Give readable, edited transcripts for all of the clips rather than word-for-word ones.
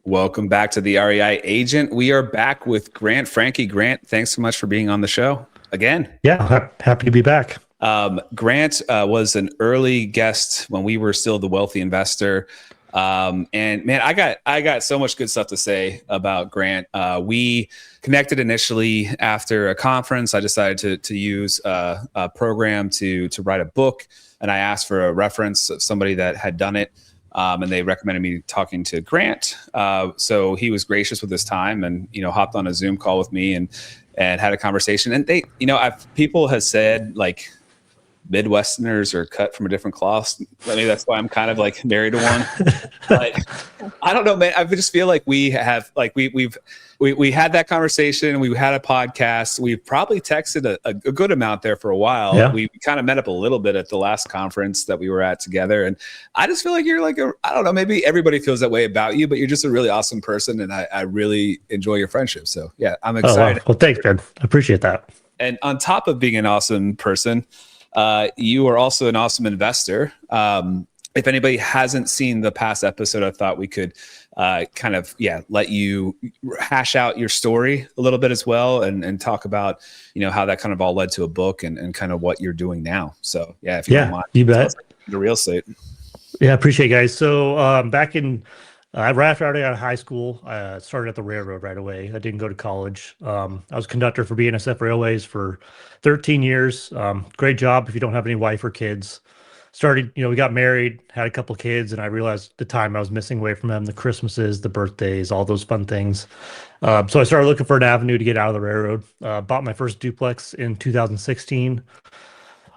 Welcome back to the REI Agent. We are back with Grant Francke. Grant, thanks so much for being on the show again. Yeah, happy to be back. Grant was an early guest when we were still the Wealthy Investor. And man, I got so much good stuff to say about Grant. We connected initially after a conference. I decided to use a program to write a book, and I asked for a reference of somebody that had done it. And they recommended me talking to Grant. So he was gracious with his time and, hopped on a Zoom call with me and had a conversation. And they, people have said like Midwesterners are cut from a different cloth. Maybe that's why I'm kind of like married to one. But I don't know, man. I just feel like we have like we had that conversation. We had a podcast. We've probably texted a good amount there for a while. Yeah. We kind of met up a little bit at the last conference that we were at together. And I just feel like you're like I don't know, maybe everybody feels that way about you, but you're just a really awesome person. And I really enjoy your friendship. So yeah, I'm excited. Oh, wow. Well, thanks, Ben. I appreciate that. And on top of being an awesome person, you are also an awesome investor. If anybody hasn't seen the past episode, I thought we could let you hash out your story a little bit as well and talk about, how that kind of all led to a book and kind of what you're doing now. So yeah, if you don't mind, you bet. The real estate. Yeah, I appreciate it, guys. So back in right after I got out of high school, I started at the railroad right away. I didn't go to college. I was conductor for BNSF Railways for 13 years. Great job if you don't have any wife or kids. Started, we got married, had a couple kids, and I realized the time I was missing away from them, the Christmases, the birthdays, all those fun things. So I started looking for an avenue to get out of the railroad. Bought my first duplex in 2016.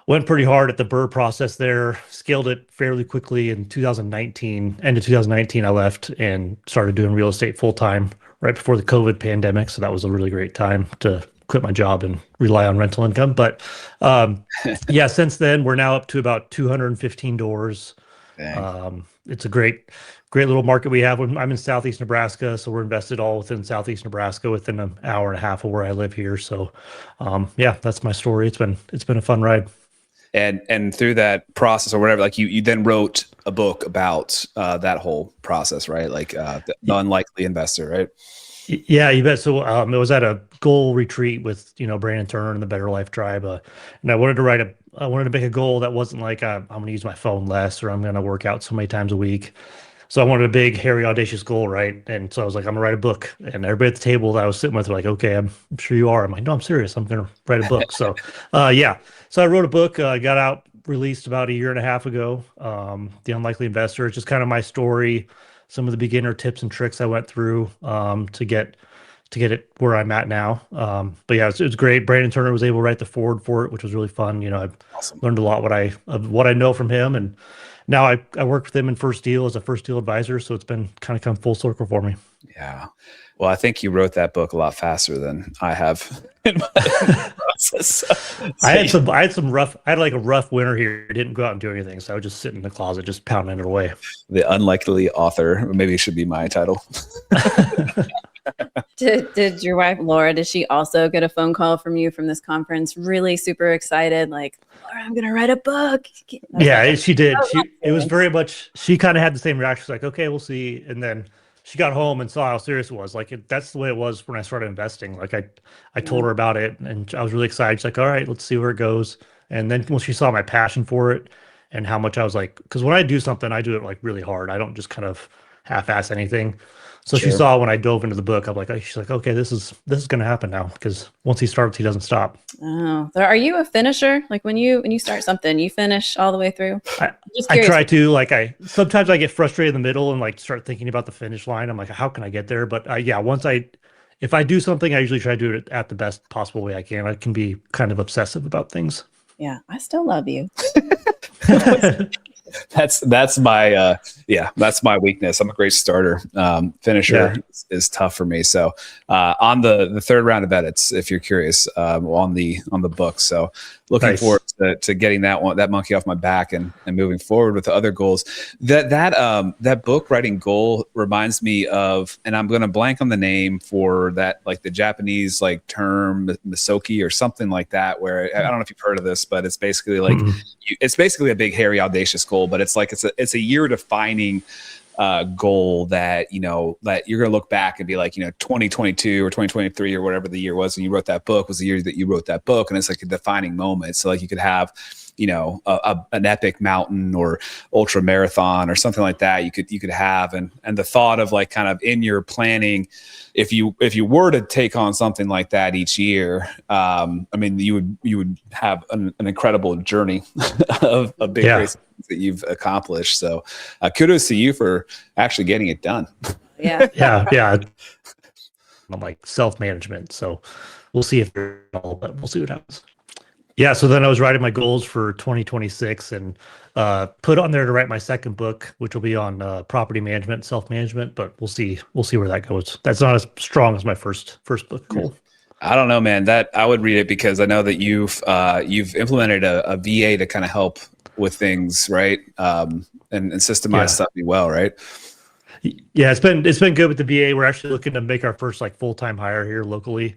Went pretty hard at the BRRRR process there, scaled it fairly quickly in 2019. End of 2019, I left and started doing real estate full time right before the COVID pandemic. So that was a really great time to quit my job and rely on rental income. But yeah, since then, we're now up to about 215 doors. It's a great little market we have. I'm in Southeast Nebraska, so we're invested all within Southeast Nebraska within an hour and a half of where I live here. So yeah, that's my story. It's been a fun ride. And through that process or whatever, like you then wrote a book about that whole process, right? Like the unlikely investor, right? Yeah, you bet. So it was at a goal retreat with, Brandon Turner and the Better Life Tribe. And I wanted to make a goal that wasn't like, I'm going to use my phone less or I'm going to work out so many times a week. So I wanted a big, hairy, audacious goal, right? And so I was like, I'm going to write a book. And everybody at the table that I was sitting with were like, okay, I'm sure you are. I'm like, no, I'm serious. I'm going to write a book. So yeah. So I wrote a book, got out, released about a year and a half ago. The Unlikely Investor. It's just kind of my story, some of the beginner tips and tricks I went through to get it where I'm at now. But yeah, it was great. Brandon Turner was able to write the foreword for it, which was really fun. I've learned a lot of what I know from him, and now I work with him in First Deal as a First Deal advisor. So it's been kind of come full circle for me. Yeah. Well, I think you wrote that book a lot faster than I have in my process. I had like a rough winter here. I didn't go out and do anything. So I would just sit in the closet, just pounding it away. The Unlikely Author. Maybe it should be my title. Did your wife, Laura, did she also get a phone call from you from this conference? Really super excited, like, Laura, I'm going to write a book. Yeah, she did. It was very much, she kind of had the same reaction. She's like, okay, we'll see. And then she got home and saw how serious it was. Like, that's the way it was when I started investing. Like I told her about it and I was really excited. She's like, all right, let's see where it goes. And then when she saw my passion for it and how much I was like, because when I do something, I do it like really hard. I don't just kind of half-ass anything. So She saw when I dove into the book, I'm like, she's like, okay, this is going to happen now, because once he starts, he doesn't stop. Oh, so are you a finisher? Like when you start something, you finish all the way through? I try to. Like sometimes I get frustrated in the middle and like start thinking about the finish line. I'm like, how can I get there? But yeah, if I do something, I usually try to do it at the best possible way I can. I can be kind of obsessive about things. Yeah, I still love you. That's my weakness. I'm a great starter. Finisher is tough for me. So on the third round of edits, if you're curious, on the book. So looking forward to getting that monkey off my back and moving forward with the other goals. That book writing goal reminds me of, and I'm going to blank on the name for that, like the Japanese like term misoki or something like that, where I don't know if you've heard of this, but it's basically like it's basically a big, hairy, audacious goal, but it's like it's a year defining goal that, that you're going to look back and be like, 2022 or 2023 or whatever the year was when you wrote that book was the year that you wrote that book. And it's like a defining moment. So like you could have, an epic mountain or ultra marathon or something like that you could have. And the thought of like kind of in your planning, if you were to take on something like that each year, you would have an incredible journey of big races that you've accomplished. So kudos to you for actually getting it done. Yeah. Yeah. I'm like self-management. So we'll see if they're all, but we'll see what happens. Yeah. So then I was writing my goals for 2026 and put on there to write my second book, which will be on property management, self-management, but we'll see where that goes. That's not as strong as my first book goal. I don't know, man, that I would read it because I know that you've implemented a VA to kind of help with things, right? And systemize stuff well, right? Yeah, it's been good with the VA. We're actually looking to make our first like full-time hire here locally.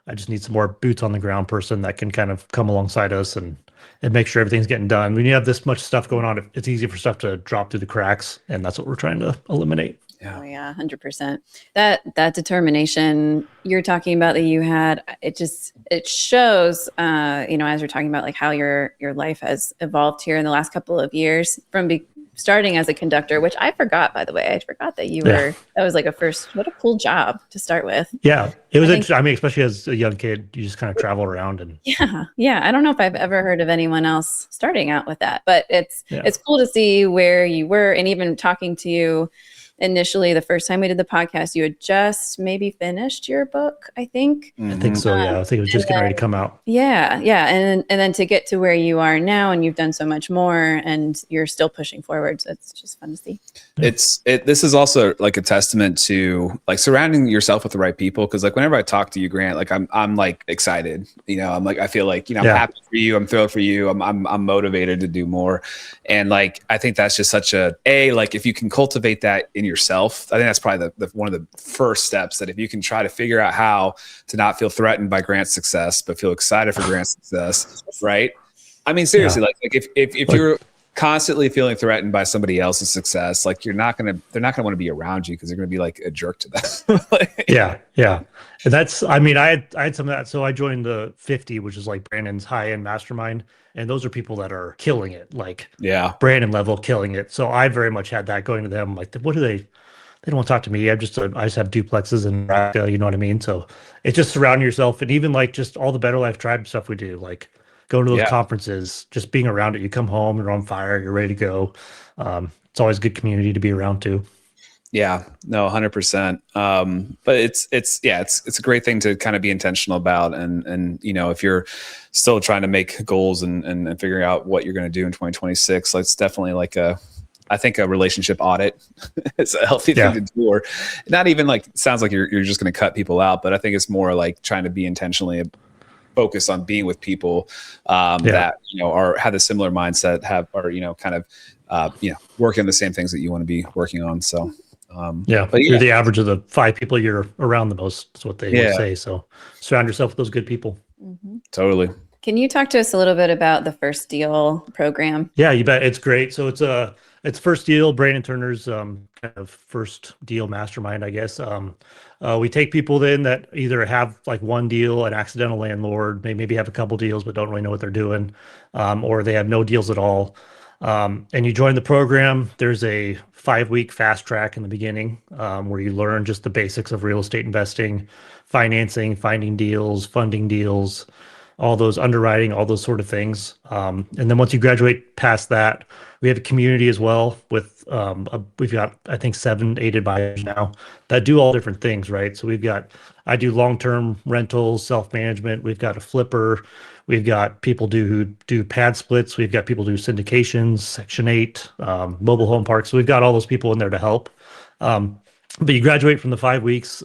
I just need some more boots on the ground person that can kind of come alongside us and make sure everything's getting done. When you have this much stuff going on, it's easy for stuff to drop through the cracks, and that's what we're trying to eliminate. Yeah. Oh yeah, 100%. That determination you're talking about that you had, it shows, as you're talking about like how your life has evolved here in the last couple of years from starting as a conductor, which I forgot, by the way. I forgot that you were, that was like what a cool job to start with. Yeah. It was, especially as a young kid, you just kind of travel around and. Yeah. I don't know if I've ever heard of anyone else starting out with that, but it's cool to see where you were. And even talking to you initially, the first time we did the podcast, you had just maybe finished your book, I think. I think so. Yeah. I think it was just getting ready to come out. Yeah. And then to get to where you are now, and you've done so much more and you're still pushing forward. So it's just fun to see. This is also like a testament to like surrounding yourself with the right people. Cause like whenever I talk to you, Grant, like I'm like excited, I'm like, I feel like, I'm happy for you. I'm thrilled for you. I'm motivated to do more. And like, I think that's just such like if you can cultivate that in yourself, I think that's probably the one of the first steps, that if you can try to figure out how to not feel threatened by Grant's success, but feel excited for Grant's success. Right. I mean, seriously, like if you're constantly feeling threatened by somebody else's success, like they're not going to want to be around you because they're going to be like a jerk to them. Yeah. And that's, I had some of that. So I joined the 50, which is like Brandon's high-end mastermind. And those are people that are killing it, like Brandon level killing it. So I very much had that going to them. Like, what do they don't want to talk to me. I just have duplexes and you know what I mean? So it's just surrounding yourself. And even like just all the Better Life Tribe stuff we do, like going to those conferences, just being around it. You come home, you're on fire, you're ready to go. It's always a good community to be around too. Yeah, no, 100%. But it's a great thing to kind of be intentional about. And, if you're still trying to make goals and figuring out what you're going to do in 2026, it's definitely like I think a relationship audit is a healthy thing to do, or not even like, it sounds like you're just going to cut people out, but I think it's more like trying to be intentionally focused on being with people that, have a similar mindset, working on the same things that you want to be working on. So, but you're the average of the 5 people you're around the most. That's what they would say. So surround yourself with those good people. Mm-hmm. Totally. Can you talk to us a little bit about the First Deal program? Yeah, you bet. It's great. So it's First Deal, Brandon Turner's kind of first deal mastermind, I guess. We take people in that either have like one deal, an accidental landlord, maybe have a couple deals but don't really know what they're doing, or they have no deals at all. And you join the program. There's a 5-week fast track in the beginning where you learn just the basics of real estate investing, financing, finding deals, funding deals, all those underwriting, all those sort of things. And then once you graduate past that, we have a community as well with, we've got, I think 7-8 advisors now that do all different things, right? So I do long-term rentals, self-management. We've got a flipper. We've got people who do pad splits. We've got people who do syndications, Section 8, mobile home parks. So we've got all those people in there to help. But you graduate from the 5 weeks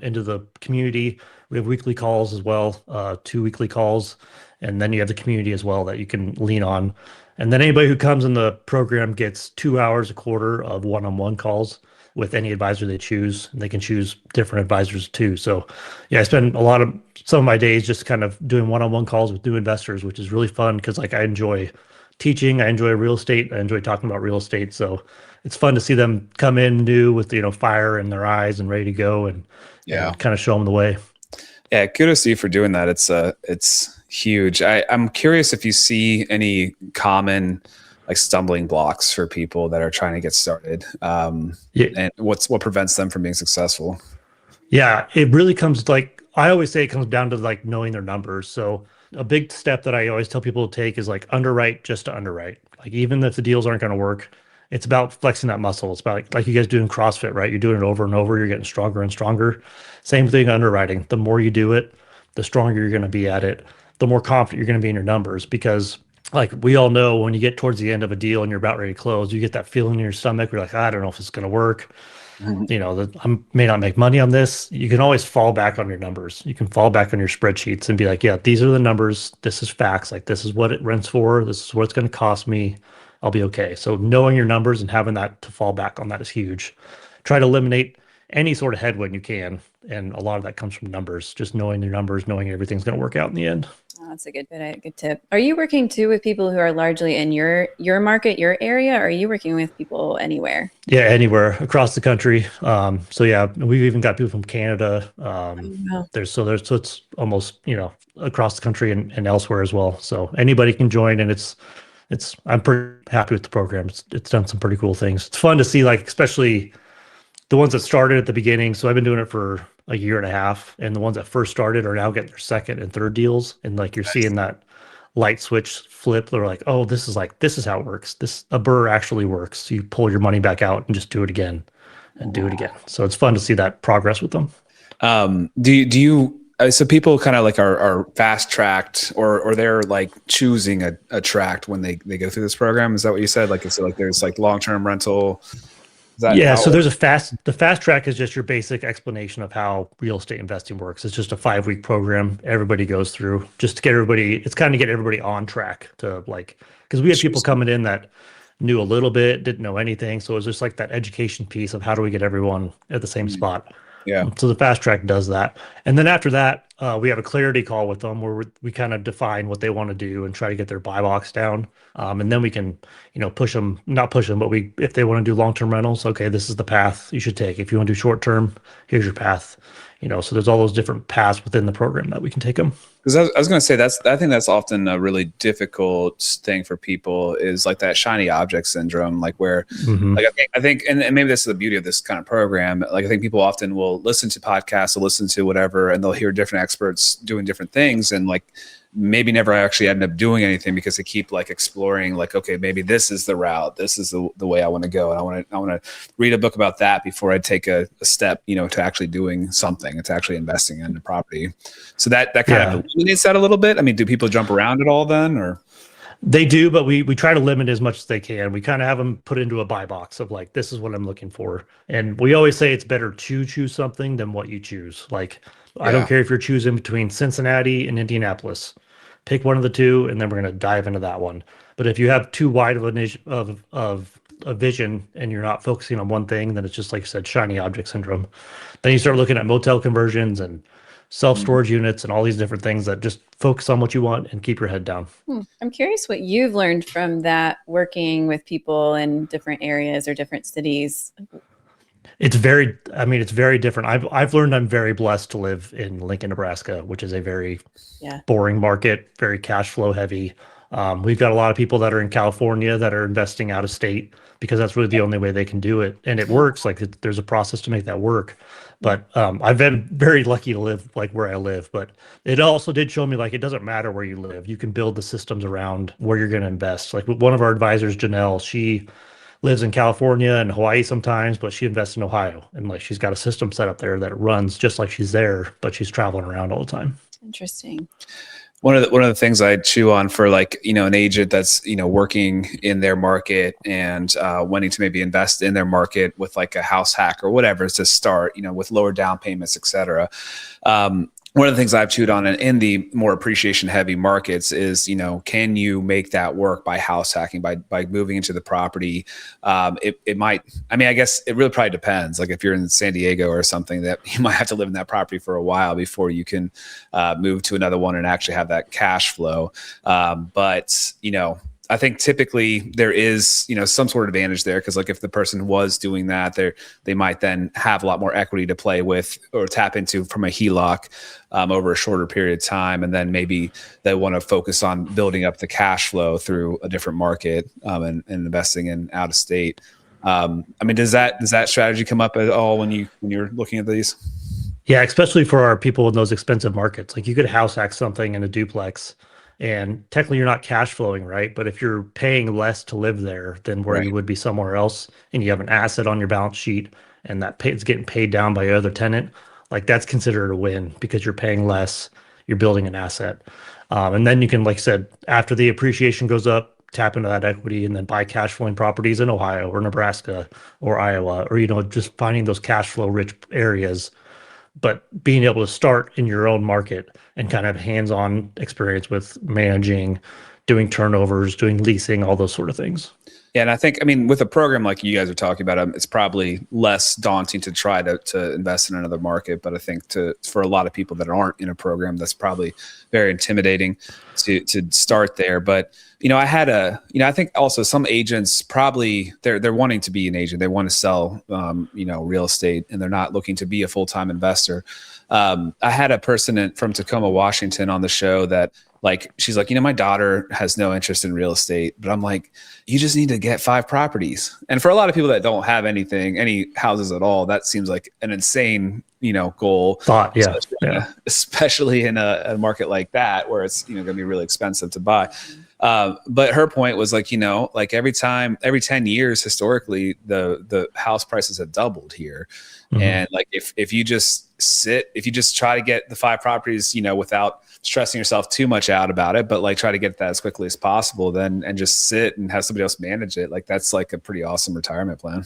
into the community. We have weekly calls as well, 2 weekly calls. And then you have the community as well that you can lean on. And then anybody who comes in the program gets 2 hours a quarter of one-on-one calls with any advisor they choose. And they can choose different advisors too. So I spend some of my days just kind of doing one-on-one calls with new investors, which is really fun because like I enjoy teaching. I enjoy real estate. I enjoy talking about real estate. So it's fun to see them come in new with, fire in their eyes and ready to go and kind of show them the way. Yeah. Kudos to you for doing that. It's huge. I'm curious if you see any common like stumbling blocks for people that are trying to get started. And what prevents them from being successful? Yeah, it really comes like I always say it comes down to like knowing their numbers. So a big step that I always tell people to take is like underwrite just to underwrite. Like even if the deals aren't going to work, it's about flexing that muscle. It's about like you guys do in CrossFit, right? You're doing it over and over. You're getting stronger and stronger. Same thing underwriting. The more you do it, the stronger you're going to be at it. The more confident you're going to be in your numbers because like we all know when you get towards the end of a deal and you're about ready to close, you get that feeling in your stomach. You're like, I don't know if it's going to work. I may not make money on this. You can always fall back on your numbers. You can fall back on your spreadsheets and be like, yeah, these are the numbers. This is facts. Like this is what it rents for. This is what it's going to cost me. I'll be okay. So knowing your numbers and having that to fall back on that is huge. Try to eliminate any sort of headwind you can. And a lot of that comes from numbers, just knowing your numbers, knowing everything's going to work out in the end. Oh, that's a good tip. Are you working too with people who are largely in your market, your area, or are you working with people anywhere? Yeah, anywhere across the country. So yeah, we've even got people from Canada. So it's almost, across the country and elsewhere as well. So anybody can join, and I'm pretty happy with the program. It's done some pretty cool things. It's fun to see, like, especially the ones that started at the beginning. So I've been doing it for a year and a half, and the ones that first started are now getting their second and third deals. And like, you're seeing that light switch flip. They're like, oh, this is how it works. A BRRRR actually works. So you pull your money back out and just do it again and do it again. So it's fun to see that progress with them. Do you, so people kind of like are fast tracked or they're like choosing a tract when they go through this program. Is that what you said? Like, is it like there's like long-term rental? So there's the fast track is just your basic explanation of how real estate investing works. It's just a 5-week program everybody goes through just to get everybody, it's kind of get everybody on track to like, because we had people coming in that knew a little bit, didn't know anything. So it was just like that education piece of how do we get everyone at the same spot. Yeah. So the fast track does that. And then after that, we have a clarity call with them where we kind of define what they want to do and try to get their buy box down. And then we can, not push them, but if they want to do long-term rentals, okay, this is the path you should take. If you want to do short-term, here's your path. So there's all those different paths within the program that we can take them. Because I was going to say I think that's often a really difficult thing for people is like that shiny object syndrome, like where, like I think, and maybe this is the beauty of this kind of program. Like I think people often will listen to podcasts or listen to whatever, and they'll hear different experts doing different things, and like maybe never actually end up doing anything because they keep like exploring, like, okay, maybe this is the route, this is the way I want to go, and I want to read a book about that before I take a step, to actually doing something, to actually investing in the property. So that kind of eliminates that a little bit. I mean, do people jump around at all then, or? They do, but we try to limit as much as they can. We kind of have them put into a buy box of like, this is what I'm looking for. And we always say it's better to choose something than what you choose. Like, I don't care if you're choosing between Cincinnati and Indianapolis. Pick one of the two, and then we're going to dive into that one. But if you have too wide of a vision and you're not focusing on one thing, then it's just like you said, shiny object syndrome. Then you start looking at motel conversions and self-storage units and all these different things that just focus on what you want and keep your head down. I'm curious what you've learned from that, working with people in different areas or different cities. It's very different. I've learned I'm very blessed to live in Lincoln, Nebraska, which is a very boring market, very cash flow heavy. We've got a lot of people that are in California that are investing out of state because that's really the only way they can do it. And it works. Like there's a process to make that work. But I've been very lucky to live like where I live. But it also did show me like it doesn't matter where you live. You can build the systems around where you're going to invest. Like one of our advisors, Janelle, she lives in California and Hawaii sometimes, but she invests in Ohio. And like she's got a system set up there that runs just like she's there, but she's traveling around all the time. Interesting. One of the things I chew on for like, an agent that's, working in their market and wanting to maybe invest in their market with like a house hack or whatever to start, with lower down payments, et cetera. One of the things I've chewed on in the more appreciation heavy markets is, can you make that work by house hacking, by moving into the property? It might, I guess it really probably depends. Like if you're in San Diego or something, that you might have to live in that property for a while before you can move to another one and actually have that cash flow. But I think typically there is, some sort of advantage there, because like if the person was doing that, they might then have a lot more equity to play with or tap into from a HELOC over a shorter period of time, and then maybe they want to focus on building up the cash flow through a different market and investing in out of state. Does that strategy come up at all when you're looking at these? Yeah, especially for our people in those expensive markets. Like you could house hack something in a duplex, and technically you're not cash flowing, right? But if you're paying less to live there than where you would be somewhere else, and you have an asset on your balance sheet, and it's getting paid down by your other tenant, like that's considered a win because you're paying less, you're building an asset. And then you can, like I said, after the appreciation goes up, tap into that equity and then buy cash flowing properties in Ohio or Nebraska or Iowa, or, just finding those cash flow rich areas, but being able to start in your own market and kind of hands-on experience with managing, doing turnovers, doing leasing, all those sort of things. Yeah, and I think, with a program like you guys are talking about, it's probably less daunting to try to invest in another market. But I think for a lot of people that aren't in a program, that's probably very intimidating to start there. But I think also some agents probably they're wanting to be an agent. They want to sell real estate, and they're not looking to be a full-time investor. I had a person from Tacoma, Washington on the show that, like, she's like, my daughter has no interest in real estate, but I'm like, you just need to get 5 properties. And for a lot of people that don't have any houses at all, that seems like an insane, goal. Thought, yeah. Especially in a market like that, where it's, going to be really expensive to buy. But her point was like, like every 10 years, historically, the house prices have doubled here. Mm-hmm. And like, if you just try to get the 5 properties, without stressing yourself too much out about it, but like try to get that as quickly as possible, and just sit and have somebody else manage it. Like that's like a pretty awesome retirement plan.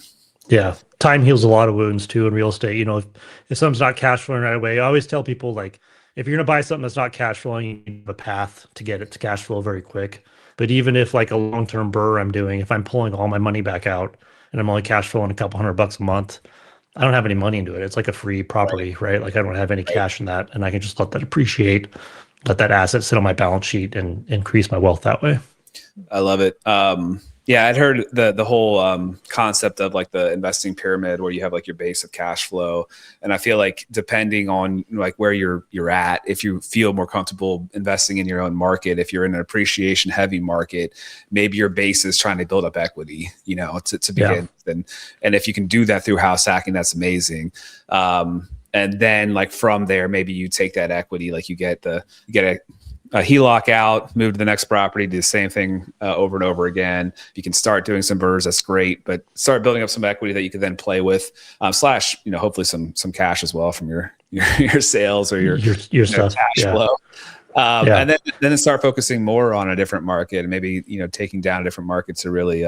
Yeah. Time heals a lot of wounds too in real estate. If something's not cash flowing right away, I always tell people, like, if you're going to buy something that's not cash flowing, you need a path to get it to cash flow very quick. But even if like a long-term BRRRR I'm doing, if I'm pulling all my money back out and I'm only cash flowing a couple $100 a month, I don't have any money into it. It's like a free property, right? Like I don't have any cash in that, and I can just let that appreciate, let that asset sit on my balance sheet and increase my wealth that way. I love it. Yeah, I'd heard the whole concept of like the investing pyramid, where you have like your base of cash flow. And I feel like depending on like where you're at, if you feel more comfortable investing in your own market, if you're in an appreciation heavy market, maybe your base is trying to build up equity, to begin. Yeah. And if you can do that through house hacking, that's amazing. And then like from there, maybe you take that equity, like you get a HELOC out, move to the next property, do the same thing over and over again. If you can start doing some BRRRRs, that's great, but start building up some equity that you can then play with, slash, hopefully some cash as well from your sales or your stuff, cash flow. And then start focusing more on a different market, and maybe, taking down a different market to really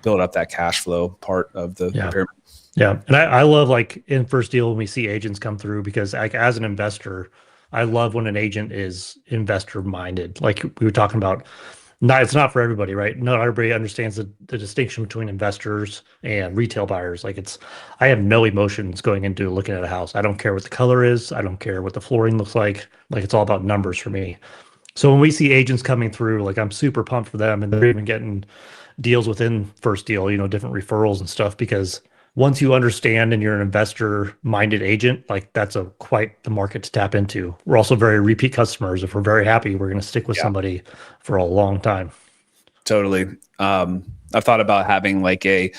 build up that cash flow part of the pyramid. Yeah. And I love, like, in First Deal when we see agents come through, because like as an investor, I love when an agent is investor minded. Like we were talking about, it's not for everybody, right? Not everybody understands the distinction between investors and retail buyers. Like I have no emotions going into looking at a house. I don't care what the color is. I don't care what the flooring looks like. Like it's all about numbers for me. So when we see agents coming through, like I'm super pumped for them, and they're even getting deals within First Deal, different referrals and stuff, because once you understand and you're an investor-minded agent, like that's quite the market to tap into. We're also very repeat customers. If we're very happy, we're going to stick with somebody for a long time. Totally. I've thought about having like an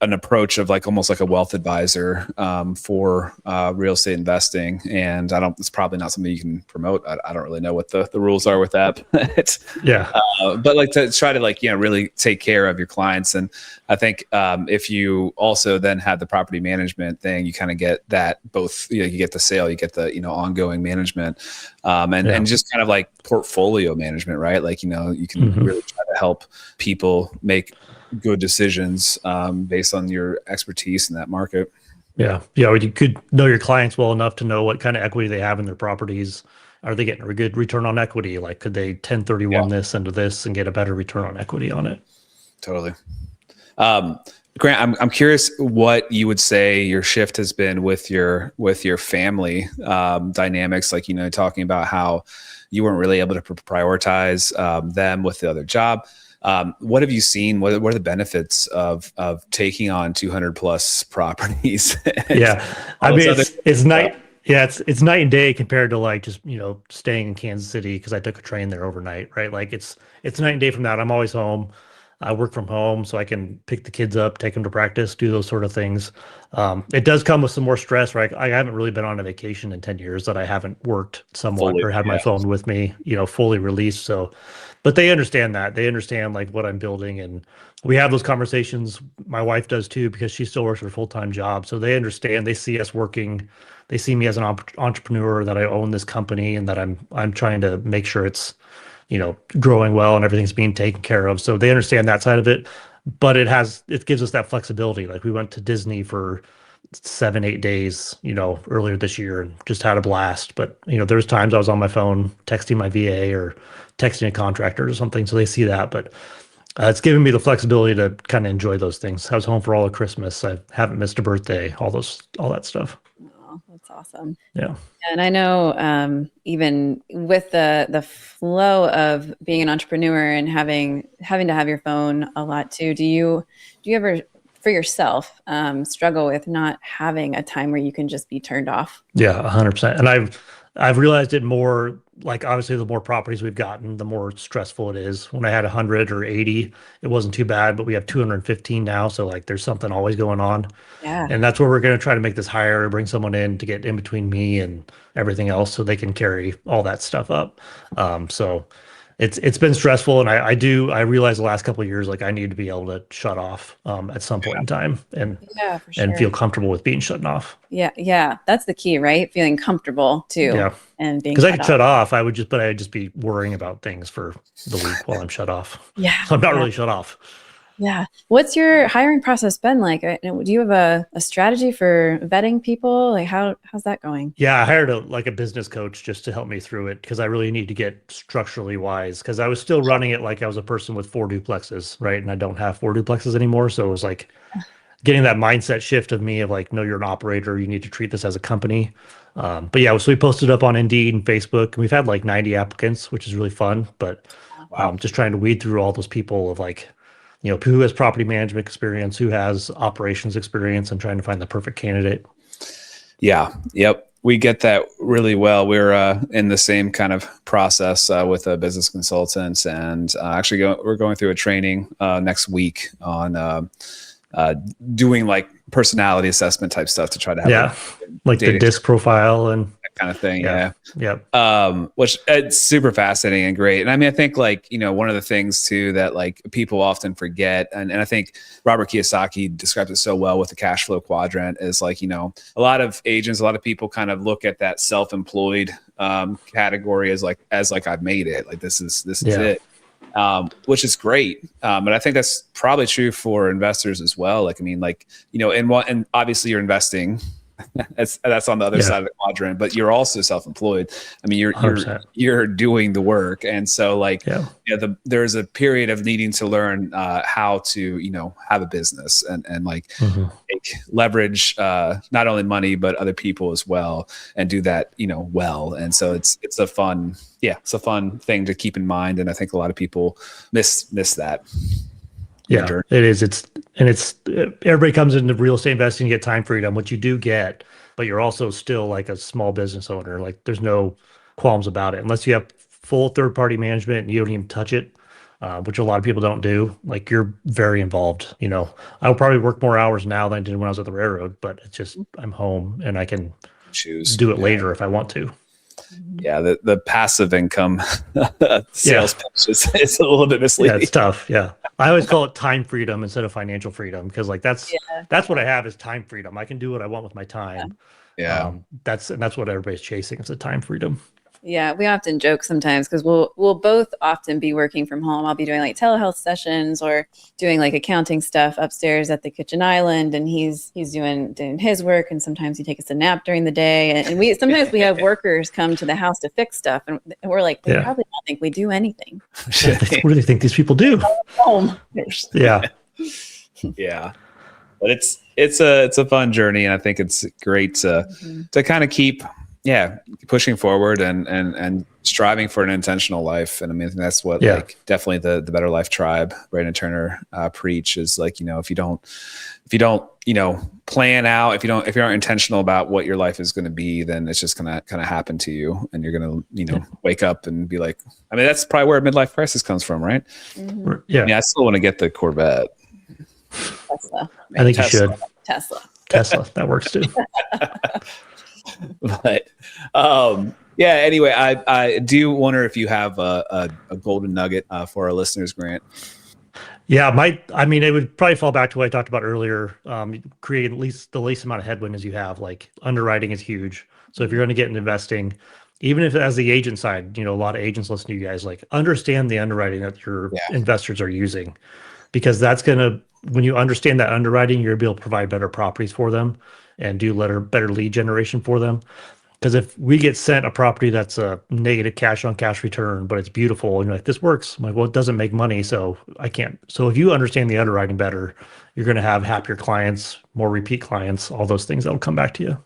approach of like almost like a wealth advisor for real estate investing, and it's probably not something you can promote. I don't really know what the rules are with that. But like to try to like really take care of your clients. And I think if you also then have the property management thing, you kind of get that both. You get the sale, you get the ongoing management, and just kind of like portfolio management, right? Like you can really try to help people make good decisions based on your expertise in that market. Yeah. You could know your clients well enough to know what kind of equity they have in their properties. Are they getting a good return on equity? Like, could they 1031 this into this and get a better return on equity on it? Totally. Grant, I'm curious what you would say your shift has been with your family dynamics. Like, talking about how you weren't really able to prioritize them with the other job. What have you seen? What are the benefits of taking on 200 plus properties? Yeah. I All mean, those it's night. Yeah, it's night and day compared to like just, staying in Kansas City because I took a train there overnight, right? Like it's night and day from that. I'm always home. I work from home, so I can pick the kids up, take them to practice, do those sort of things. It does come with some more stress, right? I haven't really been on a vacation in 10 years that I haven't worked somewhat fully, or had my yeah. phone with me, fully released. So, but they understand that. They understand like what I'm building, and we have those conversations. My wife does too because she still works her full-time job. So they understand. They see us working. They see me as an entrepreneur, that I own this company and that I'm trying to make sure it's growing well and everything's being taken care of. So they understand that side of it, but it gives us that flexibility. Like we went to Disney for 7, 8 days, earlier this year and just had a blast. But, there's times I was on my phone texting my VA or texting a contractor or something. So they see that, but it's given me the flexibility to kind of enjoy those things. I was home for all of Christmas. I haven't missed a birthday, all that stuff. Oh, that's awesome. Yeah. And I know even with the flow of being an entrepreneur and having to have your phone a lot too, do you ever for yourself struggle with not having a time where you can just be turned off? Yeah, 100%. And I've realized it more, like obviously the more properties we've gotten, the more stressful it is. When I had 100 or 80, it wasn't too bad, but we have 215 now. So like there's something always going on. Yeah. And that's where we're going to try to make this higher, bring someone in to get in between me and everything else so they can carry all that stuff up. So it's been stressful. And I realized the last couple of years, like I need to be able to shut off at some point in time and Yeah, for sure. and feel comfortable with being shut off. Yeah. Yeah. That's the key, right? Feeling comfortable too. Yeah. And being Because I could off. shut off, I'd just be worrying about things for the week while I'm shut off. Yeah. So I'm not really shut off. Yeah. What's your hiring process been like? Do you have a strategy for vetting people? Like how's that going? Yeah, I hired a business coach just to help me through it because I really need to get structurally wise because I was still running it like I was a person with 4 duplexes, right? And I don't have 4 duplexes anymore. So it was like getting that mindset shift of me of like, no, you're an operator. You need to treat this as a company. But yeah, so we posted up on Indeed and Facebook, and we've had like 90 applicants, which is really fun. But just trying to weed through all those people of like, who has property management experience, who has operations experience, and trying to find the perfect candidate. Yeah. Yep. We get that really well. We're in the same kind of process with a business consultant, and actually we're going through a training next week on doing like personality assessment type stuff to try to have like the DISC profile and that kind of thing. Yeah. Yep. Which it's super fascinating and great. And I mean, I think like, one of the things too that like people often forget, and I think Robert Kiyosaki describes it so well with the cash flow quadrant is like, a lot of agents, a lot of people kind of look at that self-employed category as like I've made it. Like this is it. Which is great. But I think that's probably true for investors as well. Like, I mean, like, and obviously you're investing that's on the other side of the quadrant, but you're also self-employed. I mean, you're doing the work. And so like, there's a period of needing to learn how to, have a business and like leverage not only money, but other people as well, and do that, well. And so it's a fun thing to keep in mind. And I think a lot of people miss that. Yeah, it is. It's everybody comes into real estate investing, you get time freedom, which you do get, but you're also still like a small business owner. Like there's no qualms about it unless you have full third-party management and you don't even touch it, which a lot of people don't do. Like you're very involved. I will probably work more hours now than I did when I was at the railroad, but it's just I'm home and I can do it later if I want to. Yeah, the passive income sales pitch is a little bit misleading. Yeah, it's tough. Yeah, I always call it time freedom instead of financial freedom because like that's what I have is time freedom. I can do what I want with my time. Yeah, that's what everybody's chasing. It's a time freedom. Yeah, we often joke sometimes because we'll both often be working from home. I'll be doing like telehealth sessions or doing like accounting stuff upstairs at the kitchen island, and he's doing his work. And sometimes he takes a nap during the day. And we sometimes we have workers come to the house to fix stuff, and we're like, they probably don't think we do anything. What do they think these people do? Home. Yeah, yeah. But it's a fun journey, and I think it's great to kind of keep pushing forward and striving for an intentional life. And I mean, that's what like definitely the Better Life Tribe, Brandon Turner preach is like, if you don't, plan out, if you aren't intentional about what your life is going to be, then it's just going to kind of happen to you. And you're going to, wake up and be like, I mean, that's probably where midlife crisis comes from, right? Mm-hmm. Yeah. I still want to get the Corvette. Tesla. I think you should. Tesla. That works too. But anyway, I do wonder if you have a golden nugget for our listeners, Grant. Yeah, it would probably fall back to what I talked about earlier. Create at least the least amount of headwind as you have. Like underwriting is huge. So if you're going to get into investing, even if as the agent side, a lot of agents listen to you guys, like understand the underwriting that your investors are using, because that's going to, when you understand that underwriting, you're able to provide better properties for them and do better lead generation for them. Because if we get sent a property that's a negative cash on cash return, but it's beautiful, and you're like, this works. I'm like, well, it doesn't make money, so I can't. So if you understand the underwriting better, you're going to have happier clients, more repeat clients, all those things that'll come back to you.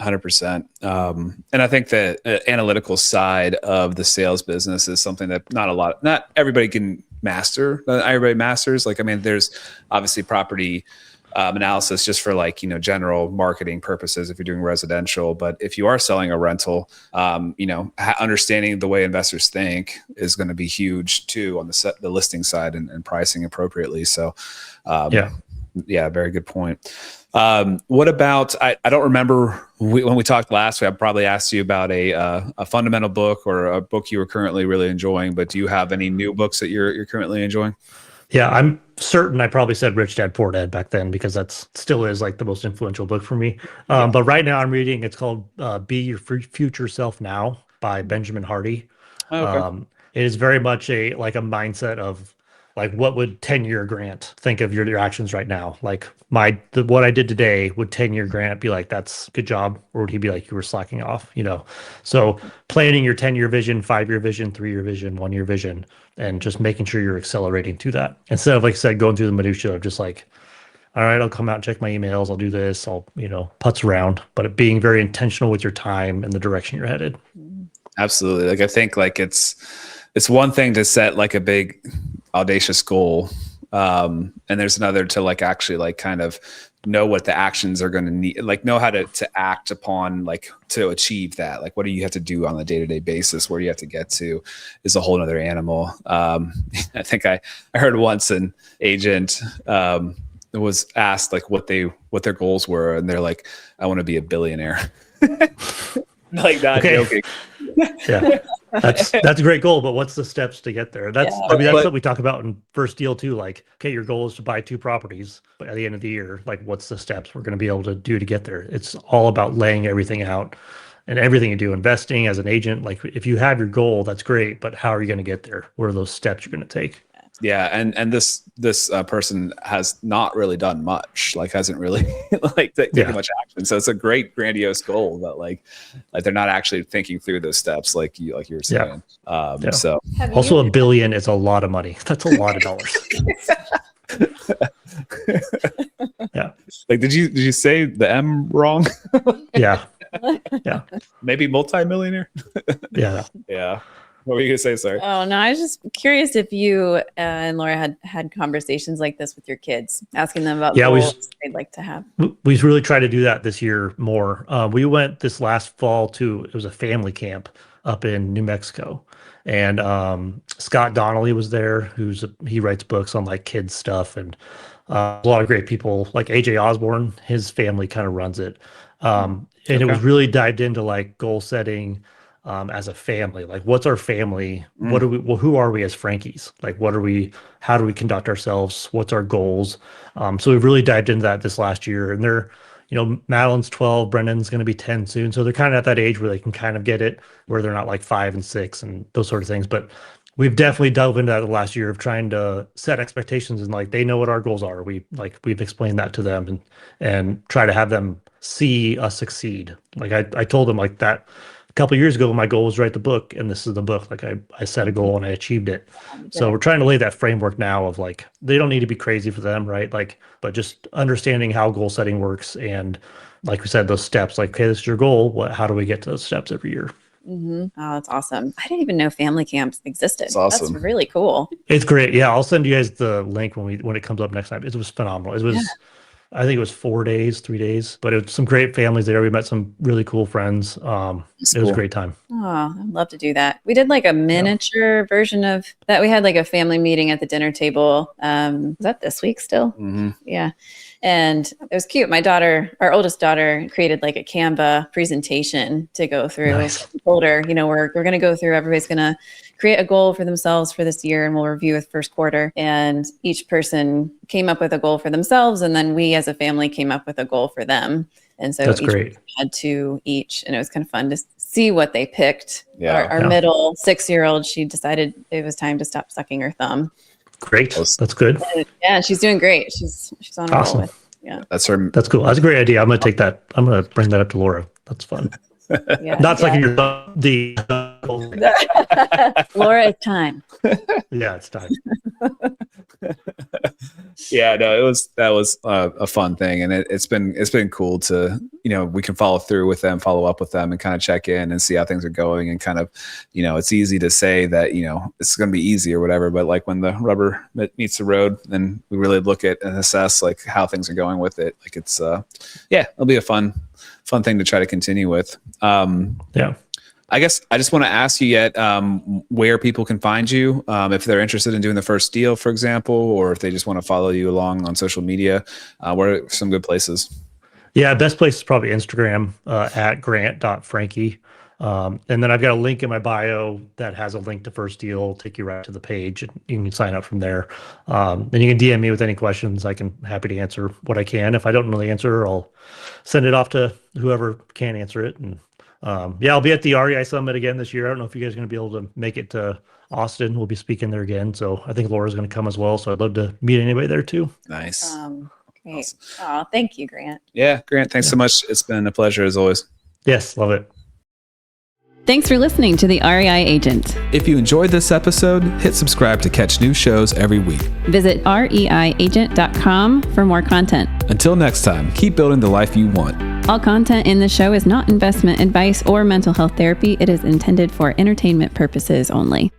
100%. And I think the analytical side of the sales business is something that not everybody can master. Everybody masters. Like, I mean, there's obviously property analysis just for like, general marketing purposes if you're doing residential. But if you are selling a rental, understanding the way investors think is going to be huge too on the listing side and pricing appropriately. So, very good point. What about, I don't remember when we talked last week, I probably asked you about a fundamental book or a book you were currently really enjoying, but do you have any new books that you're currently enjoying? Yeah, I'm certain I probably said Rich Dad Poor Dad back then, because that's still is like the most influential book for me. But right now I'm reading, it's called Be Your Future Self Now by Benjamin Hardy. Okay. It is very much a mindset of like, what would 10-year Grant think of your actions right now? Like what I did today, would 10-year Grant be like, that's good job? Or would he be like, you were slacking off, So planning your 10-year vision, 5-year vision, 3-year vision, 1-year vision, and just making sure you're accelerating to that. Instead of, like I said, going through the minutia of just like, all right, I'll come out and check my emails. I'll do this. I'll, putz around, but being very intentional with your time and the direction you're headed. Absolutely. Like, I think like it's one thing to set like a big audacious goal. And there's another to like actually like kind of know what the actions are going to need, like know how to act upon, like to achieve that. Like, what do you have to do on a day-to-day basis? Where do you have to get to is a whole other animal. I think I heard once an agent was asked like what their goals were. And they're like, I want to be a billionaire. Like, not joking. Yeah. That's a great goal, but what's the steps to get there? That's what we talk about in first deal too. Like, okay, your goal is to buy 2 properties, but at the end of the year, like, what's the steps we're going to be able to do to get there? It's all about laying everything out, and everything you do, investing as an agent. Like, if you have your goal, that's great, but how are you going to get there? What are those steps you're going to take? Yeah, and this person has not really done much. Like, hasn't really like taken much action. So it's a great grandiose goal, but like they're not actually thinking through those steps, like you were saying. So also, $1 billion is a lot of money. That's a lot of dollars. Yeah. Like, did you say the M wrong? Yeah. Maybe multimillionaire. Yeah. What were you gonna say? Sorry. Oh no, I was just curious if you and Laura had conversations like this with your kids, asking them about goals they'd like to have. We really try to do that this year more. We went this last fall it was a family camp up in New Mexico, and Scott Donnelly was there. He writes books on like kids stuff, and a lot of great people like AJ Osborne. His family kind of runs it, and it was really dived into like goal setting. As a family, like, what's our family? Who are we as Franckies? Like, how do we conduct ourselves? What's our goals? So we've really dived into that this last year, and they're, Madeline's 12, Brendan's going to be 10 soon. So they're kind of at that age where they can kind of get it, where they're not like 5 and 6 and those sort of things. But we've definitely delved into that the last year of trying to set expectations, and like, they know what our goals are. We've explained that to them and try to have them see us succeed. Like I told them like that. Couple of years ago, my goal was to write the book, and this is the book. Like, I set a goal and I achieved it. So we're trying to lay that framework now of like, they don't need to be crazy for them, right? Like, but just understanding how goal setting works, and like we said, those steps. Like, okay, this is your goal. How do we get to those steps every year? Oh, that's awesome. I didn't even know family camps existed. That's awesome. That's really cool. It's great. Yeah, I'll send you guys the link when it comes up next time. It was phenomenal. It was, I think it was 4 days, 3 days, but it was some great families there. We met some really cool friends. It was a great time. Oh, I'd love to do that. We did like a miniature version of that. We had like a family meeting at the dinner table. Was that this week still? Yeah. And it was cute. My daughter, our oldest daughter, created like a Canva presentation to go through. Nice. I told her, we're going to go through, everybody's going to create a goal for themselves for this year, and we'll review with first quarter. And each person came up with a goal for themselves. And then we as a family came up with a goal for them. And so That's each great. had two each, and it was kind of fun to see what they picked. Yeah. Our middle 6-year-old, she decided it was time to stop sucking her thumb. Great. That's good. Yeah, she's doing great. She's on a Awesome. roll with. Yeah. That's her. That's cool. That's a great idea. I'm going to take that. I'm going to bring that up to Laura. That's fun. Yeah, Not sucking your thumb. Laura, it's time. Yeah, it's time. Yeah, no, that was a fun thing, and it's been cool to, we can follow up with them and kind of check in and see how things are going, and kind of, it's easy to say that, it's going to be easy or whatever, but like when the rubber meets the road, then we really look at and assess like how things are going with it. Like it's it'll be a fun thing to try to continue with. Yeah. I guess I just want to ask you yet where people can find you, if they're interested in doing the first deal, for example, or if they just want to follow you along on social media. Where are some good places? Yeah, best place is probably Instagram at grant.francke. And then I've got a link in my bio that has a link to First Deal, take you right to the page, and you can sign up from there. And you can DM me with any questions. Happy to answer what I can. If I don't know the answer, I'll send it off to whoever can answer it. And I'll be at the REI Summit again this year. I don't know if you guys are going to be able to make it to Austin. We'll be speaking there again. So I think Laura's going to come as well. So I'd love to meet anybody there too. Nice. Great. Awesome. Oh, thank you, Grant. Yeah, Grant, thanks so much. It's been a pleasure as always. Yes, love it. Thanks for listening to the REI Agent. If you enjoyed this episode, hit subscribe to catch new shows every week. Visit reiagent.com for more content. Until next time, keep building the life you want. All content in the show is not investment advice or mental health therapy. It is intended for entertainment purposes only.